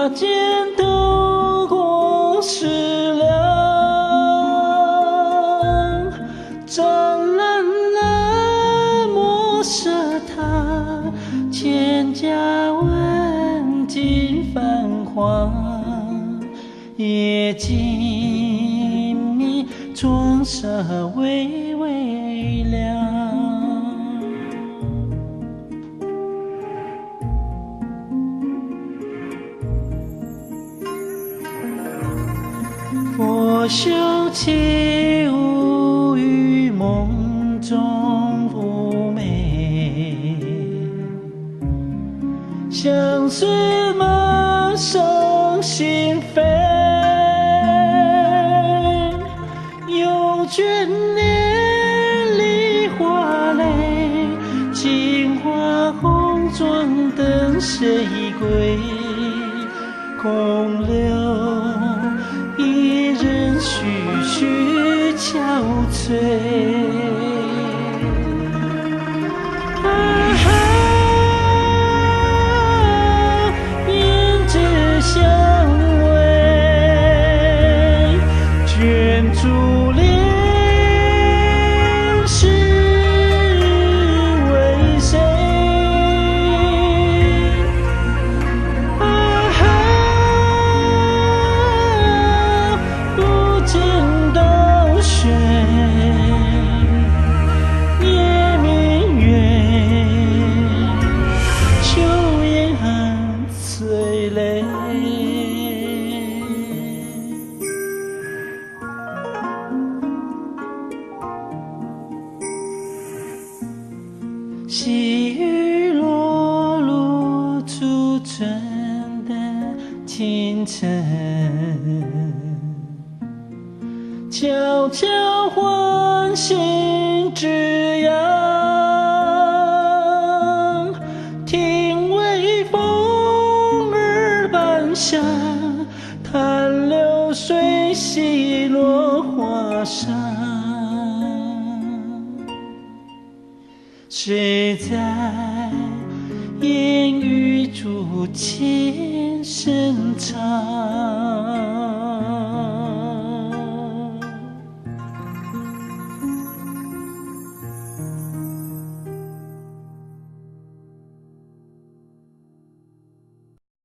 擦肩度过时凉，湛蓝了墨色它，千家万径繁华，夜静谧，窗纱微微亮。拂袖起舞于梦中妩媚，相思满上心扉，又眷恋梨花泪，杏花红妆等谁归？空留一人徐徐憔悴。胭脂香味，卷珠帘是为谁？不见冬雪，夜明月，秋烟催泪。细雨落入初春的清晨，悄悄唤醒枝桠，听微风耳半响，叹流水西落花上。谁在烟雨筑前深藏？